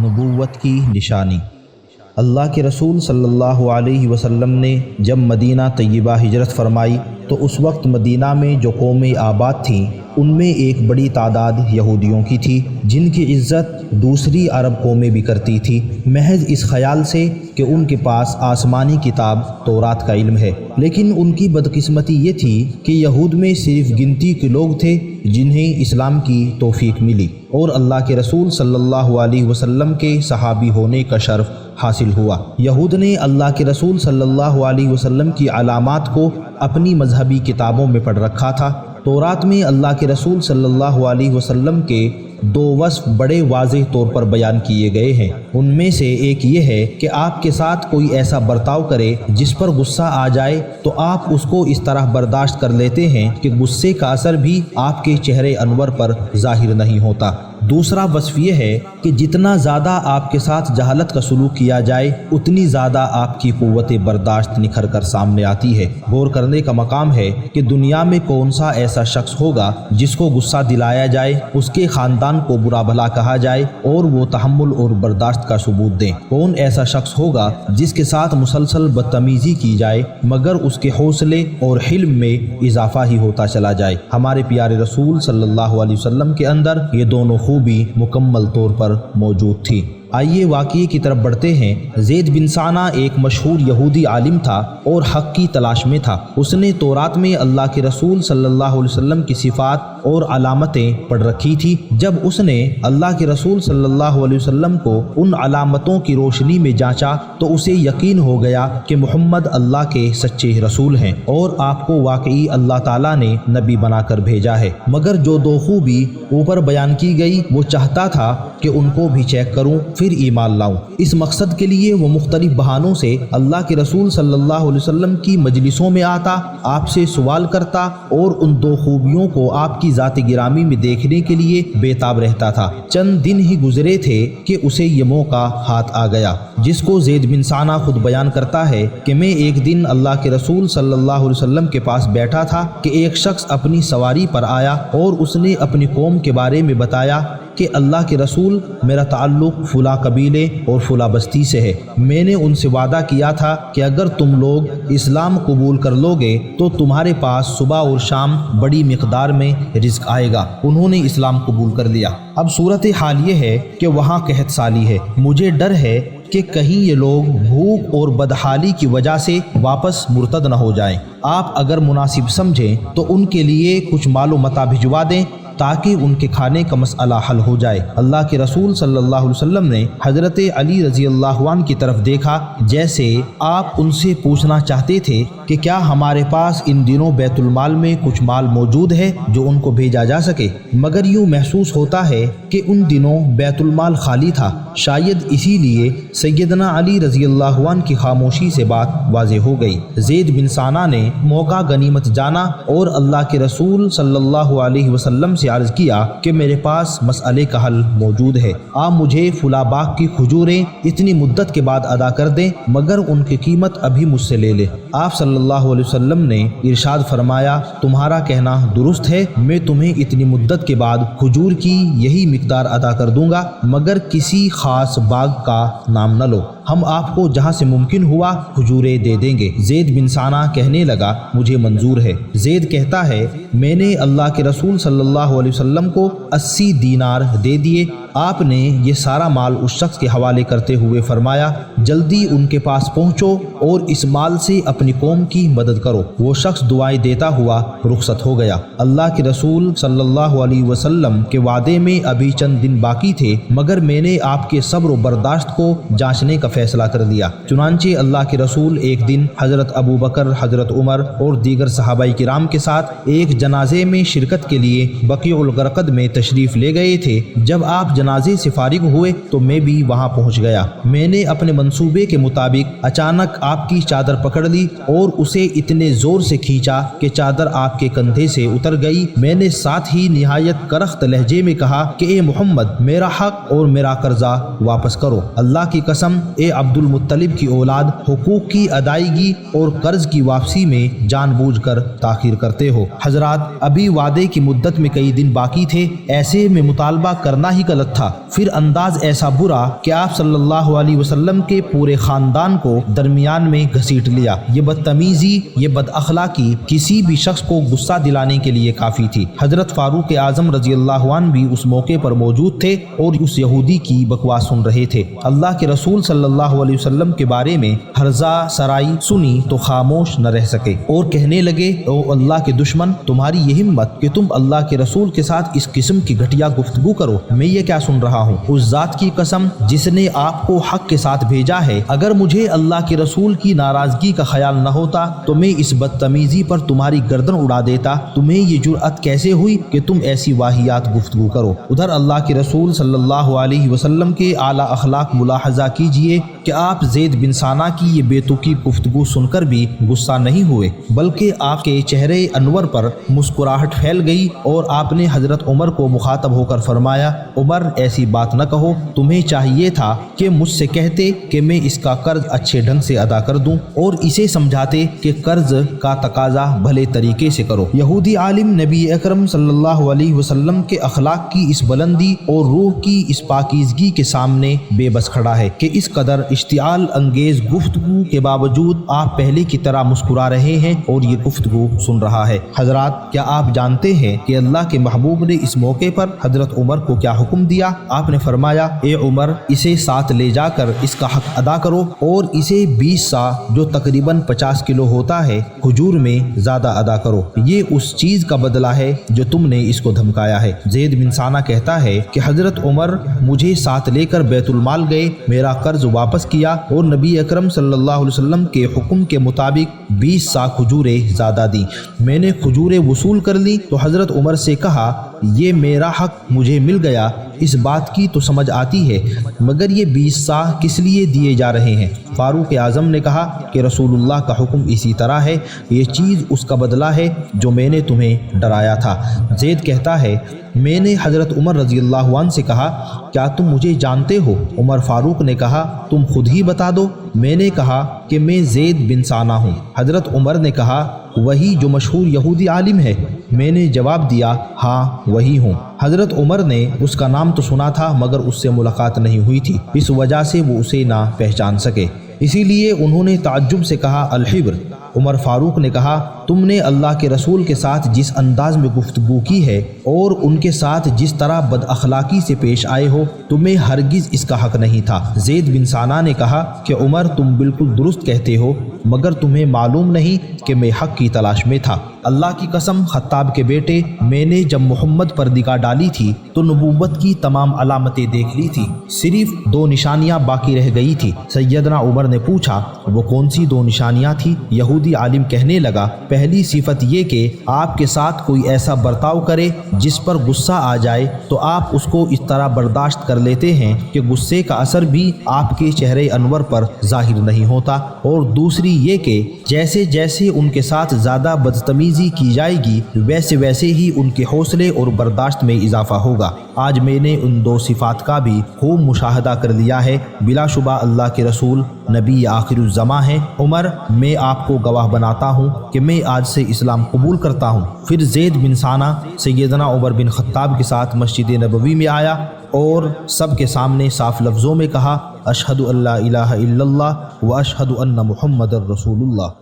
نبوت کی نشانی۔ اللہ کے رسول صلی اللہ علیہ وسلم نے جب مدینہ طیبہ ہجرت فرمائی تو اس وقت مدینہ میں جو قومیں آباد تھیں ان میں ایک بڑی تعداد یہودیوں کی تھی، جن کی عزت دوسری عرب قومیں بھی کرتی تھی، محض اس خیال سے کہ ان کے پاس آسمانی کتاب تورات کا علم ہے۔ لیکن ان کی بدقسمتی یہ تھی کہ یہود میں صرف گنتی کے لوگ تھے جنہیں اسلام کی توفیق ملی اور اللہ کے رسول صلی اللہ علیہ وسلم کے صحابی ہونے کا شرف حاصل ہوا۔ یہود نے اللہ کے رسول صلی اللہ علیہ وسلم کی علامات کو اپنی مذہبی کتابوں میں پڑھ رکھا تھا۔ تورات میں اللہ کے رسول صلی اللہ علیہ وسلم کے دو وصف بڑے واضح طور پر بیان کیے گئے ہیں۔ ان میں سے ایک یہ ہے کہ آپ کے ساتھ کوئی ایسا برتاؤ کرے جس پر غصہ آ جائے تو آپ اس کو اس طرح برداشت کر لیتے ہیں کہ غصے کا اثر بھی آپ کے چہرے انور پر ظاہر نہیں ہوتا۔ دوسرا وصف یہ ہے کہ جتنا زیادہ آپ کے ساتھ جہالت کا سلوک کیا جائے اتنی زیادہ آپ کی قوت برداشت نکھر کر سامنے آتی ہے۔ غور کرنے کا مقام ہے کہ دنیا میں کون سا ایسا شخص ہوگا جس کو غصہ دلایا جائے، اس کے خاندان کو برا بھلا کہا جائے اور وہ تحمل اور برداشت کا ثبوت دیں؟ کون ایسا شخص ہوگا جس کے ساتھ مسلسل بدتمیزی کی جائے مگر اس کے حوصلے اور حلم میں اضافہ ہی ہوتا چلا جائے؟ ہمارے پیارے رسول صلی اللہ علیہ وسلم کے اندر یہ دونوں خوبی مکمل طور پر موجود تھی۔ آئیے واقعے کی طرف بڑھتے ہیں۔ زید بن ثانہ ایک مشہور یہودی عالم تھا اور حق کی تلاش میں تھا۔ اس نے تورات میں اللہ کے رسول صلی اللہ علیہ وسلم کی صفات اور علامتیں پڑھ رکھی تھی۔ جب اس نے اللہ کے رسول صلی اللہ علیہ وسلم کو ان علامتوں کی روشنی میں جانچا تو اسے یقین ہو گیا کہ محمد اللہ کے سچے رسول ہیں اور آپ کو واقعی اللہ تعالیٰ نے نبی بنا کر بھیجا ہے۔ مگر جو دو خوبی اوپر بیان کی گئی وہ چاہتا تھا کہ ان کو بھی چیک کروں پھر ایمان لاؤں۔ اس مقصد کے لیے وہ مختلف بہانوں سے اللہ کے رسول صلی اللہ علیہ وسلم کی مجلسوں میں آتا، آپ سے سوال کرتا اور ان دو خوبیوں کو آپ کی ذات گرامی میں دیکھنے کے لیے بے تاب رہتا تھا۔ چند دن ہی گزرے تھے کہ اسے یہ موقع ہاتھ آ گیا، جس کو زید بن ثانہ خود بیان کرتا ہے کہ میں ایک دن اللہ کے رسول صلی اللہ علیہ وسلم کے پاس بیٹھا تھا کہ ایک شخص اپنی سواری پر آیا اور اس نے اپنی قوم کے بارے میں بتایا کہ اللہ کے رسول میرا تعلق فلاں قبیلے اور فلاں بستی سے ہے۔ میں نے ان سے وعدہ کیا تھا کہ اگر تم لوگ اسلام قبول کر لوگے تو تمہارے پاس صبح اور شام بڑی مقدار میں رزق آئے گا۔ انہوں نے اسلام قبول کر لیا۔ اب صورتحال یہ ہے کہ وہاں قحط سالی ہے۔ مجھے ڈر ہے کہ کہیں یہ لوگ بھوک اور بدحالی کی وجہ سے واپس مرتد نہ ہو جائیں۔ آپ اگر مناسب سمجھیں تو ان کے لیے کچھ مال و متاع بھجوا دیں تاکہ ان کے کھانے کا مسئلہ حل ہو جائے۔ اللہ کے رسول صلی اللہ علیہ وسلم نے حضرت علی رضی اللہ عنہ کی طرف دیکھا جیسے آپ ان سے پوچھنا چاہتے تھے کہ کیا ہمارے پاس ان دنوں بیت المال میں کچھ مال موجود ہے جو ان کو بھیجا جا سکے، مگر یوں محسوس ہوتا ہے کہ ان دنوں بیت المال خالی تھا۔ شاید اسی لیے سیدنا علی رضی اللہ عنہ کی خاموشی سے بات واضح ہو گئی۔ زید بن ثانہ نے موقع غنیمت جانا اور اللہ کے رسول صلی اللہ علیہ وسلم سے عرض کیا کہ میرے پاس مسئلے کا حل موجود ہے، آپ مجھے فلاں باغ کی کھجوریں اتنی مدت کے بعد ادا کر دیں مگر ان کی قیمت ابھی مجھ سے لے لیں۔ آپ صلی اللہ علیہ وسلم نے ارشاد فرمایا تمہارا کہنا درست ہے، میں تمہیں اتنی مدت کے بعد کھجور کی یہی مقدار ادا کر دوں گا مگر کسی خاص باغ کا نام نہ لو، ہم آپ کو جہاں سے ممکن ہوا کھجوریں دے دیں گے۔ زید بن ثانہ کہنے لگا مجھے منظور ہے۔ زید کہتا ہے میں نے اللہ کے رسول صلی اللہ علیہ وسلم کو 80 دینار دے دیے۔ آپ نے یہ سارا مال اس شخص کے حوالے کرتے ہوئے فرمایا جلدی ان کے پاس پہنچو اور اس مال سے اپنی قوم کی مدد کرو۔ وہ شخص دعائیں دیتا ہوا رخصت ہو گیا۔ اللہ کے رسول صلی اللہ علیہ وسلم کے وعدے میں ابھی چند دن باقی تھے مگر میں نے آپ کے صبر و برداشت کو جانچنے کا فیصلہ کر لیا۔ چنانچہ اللہ کے رسول ایک دن حضرت ابو بکر، حضرت عمر اور دیگر صحابہ کرام کے ساتھ ایک جنازے میں شرکت کے لیے بقیع الغرقد میں تشریف لے گئے تھے۔ جب آپ جنازے سے فارغ ہوئے تو میں بھی وہاں پہنچ گیا۔ میں نے اپنے منصوبے کے مطابق اچانک آپ کی چادر پکڑ لی اور اسے اتنے زور سے کھینچا کہ چادر آپ کے کندھے سے اتر گئی۔ میں نے ساتھ ہی نہایت کرخت لہجے میں کہا کہ اے محمد میرا حق اور میرا قرضہ واپس کرو۔ اللہ کی قسم اے عبد المطلب کی اولاد، حقوق کی ادائیگی اور قرض کی واپسی میں جان بوجھ کر تاخیر کرتے ہو۔ حضرات، ابھی وعدے کی مدت میں کئی دن باقی تھے، ایسے میں مطالبہ کرنا ہی غلط تھا۔ پھر انداز ایسا برا کہ آپ صلی اللہ علیہ وسلم کے پورے خاندان کو درمیان میں گھسیٹ لیا۔ یہ بدتمیزی، یہ بد اخلاقی کسی بھی شخص کو غصہ دلانے کے لیے کافی تھی۔ حضرت فاروق اعظم رضی اللہ عنہ بھی اس موقع پر موجود تھے اور اس یہودی کی بکواس سن رہے تھے۔ اللہ کے رسول صلی اللہ علیہ وسلم کے بارے میں ہرزہ سرائی سنی تو خاموش نہ رہ سکے اور کہنے لگے، او اللہ کے دشمن، تمہاری یہ ہمت کہ تم اللہ کے رسول کے ساتھ اس قسم کی گھٹیا گفتگو کرو، میں یہ کیا سن رہا ہوں؟ اس ذات کی قسم جس نے آپ کو حق کے ساتھ بھیجا ہے، اگر مجھے اللہ کے رسول کی ناراضگی کا خیال نہ ہوتا تو میں اس بدتمیزی پر تمہاری گردن اڑا دیتا۔ تمہیں یہ جرأت کیسے ہوئی کہ تم ایسی واہیات گفتگو کرو؟ ادھر اللہ کے رسول صلی اللہ علیہ وسلم کے اعلیٰ اخلاق ملاحظہ کیجئے کہ آپ زید بن ثانہ کی یہ بے تکی گفتگو سن کر بھی غصہ نہیں ہوئے، بلکہ آپ کے چہرے انور پر مسکراہٹ پھیل گئی اور آپ نے حضرت عمر کو مخاطب ہو کر فرمایا، عمر ایسی بات نہ کہو، تمہیں چاہیے تھا کہ مجھ سے کہتے کہ میں اس کا قرض اچھے ڈھنگ سے ادا کر دوں اور اسے سمجھاتے کہ قرض کا تقاضا بھلے طریقے سے کرو۔ یہودی عالم نبی اکرم صلی اللہ علیہ وسلم کے اخلاق کی اس بلندی اور روح کی اس پاکیزگی کے سامنے بے بس کھڑا ہے کہ اس قدر اشتعال انگیز گفتگو کے باوجود آپ پہلے کی طرح مسکرا رہے ہیں اور یہ گفتگو سن رہا ہے۔ حضرات، کیا آپ جانتے ہیں کہ اللہ کے محبوب نے اس موقع پر حضرت عمر کو کیا حکم دیا؟ آپ نے فرمایا، اے عمر، اسے ساتھ لے جا کر اس کا حق ادا کرو اور اسے 20 سا جو تقریباً 50 کلو ہوتا ہے کھجور میں زیادہ ادا کرو، یہ اس چیز کا بدلہ ہے جو تم نے اس کو دھمکایا ہے۔ زید بن ثانہ کہتا ہے کہ حضرت عمر مجھے ساتھ لے کر بیت المال گئے، میرا قرض واپس کیا اور نبی اکرم صلی اللہ علیہ وسلم کے حکم کے مطابق 20 سا کھجوریں زیادہ دیں۔ میں نے کھجوریں وصول کر لی تو حضرت عمر سے کہا، یہ میرا حق مجھے مل گیا، اس بات کی تو سمجھ آتی ہے، مگر یہ 20 سا کس لیے دیے جا رہے ہیں؟ فاروق اعظم نے کہا کہ رسول اللہ کا حکم اسی طرح ہے، یہ چیز اس کا بدلہ ہے جو میں نے تمہیں ڈرایا تھا۔ زید کہتا ہے، میں نے حضرت عمر رضی اللہ عنہ سے کہا، کیا تم مجھے جانتے ہو؟ عمر فاروق نے کہا، تم خود ہی بتا دو۔ میں نے کہا کہ میں زید بن ثانہ ہوں۔ حضرت عمر نے کہا، وہی جو مشہور یہودی عالم ہے؟ میں نے جواب دیا، ہاں وہی ہوں۔ حضرت عمر نے اس کا نام تو سنا تھا مگر اس سے ملاقات نہیں ہوئی تھی، اس وجہ سے وہ اسے نہ پہچان سکے، اسی لیے انہوں نے تعجب سے کہا، الحبر۔ عمر فاروق نے کہا، تم نے اللہ کے رسول کے ساتھ جس انداز میں گفتگو کی ہے اور ان کے ساتھ جس طرح بد اخلاقی سے پیش آئے ہو، تمہیں ہرگز اس کا حق نہیں تھا۔ زید بن ثانہ نے کہا کہ عمر، تم بالکل درست کہتے ہو، مگر تمہیں معلوم نہیں کہ میں حق کی تلاش میں تھا۔ اللہ کی قسم، خطاب کے بیٹے، میں نے جب محمد پر نگاہ ڈالی تھی تو نبوت کی تمام علامتیں دیکھ لی تھی، صرف 2 نشانیاں باقی رہ گئی تھی۔ سیدنا عمر نے پوچھا، وہ کون سی 2 نشانیاں تھیں؟ یہودی عالم کہنے لگا، پہلی صفت یہ کہ آپ کے ساتھ کوئی ایسا برتاؤ کرے جس پر غصہ آ جائے تو آپ اس کو اس طرح برداشت کر لیتے ہیں کہ غصے کا اثر بھی آپ کے چہرے انور پر ظاہر نہیں ہوتا، اور دوسری یہ کہ جیسے جیسے ان کے ساتھ زیادہ بدتمیزی کی جائے گی ویسے ویسے ہی ان کے حوصلے اور برداشت میں اضافہ ہوگا۔ آج میں نے ان 2 صفات کا بھی خوب مشاہدہ کر لیا ہے، بلا شبہ اللہ کے رسول نبی آخر الزماں ہیں۔ عمر، میں آپ کو گواہ بناتا ہوں کہ میں آج سے اسلام قبول کرتا ہوں۔ پھر زید بن ثانہ سیدنا عمر بن خطاب کے ساتھ مسجد نبوی میں آیا اور سب کے سامنے صاف لفظوں میں کہا، اشہد ان لا الہ الا اللہ و اشہد ان محمد رسول اللہ۔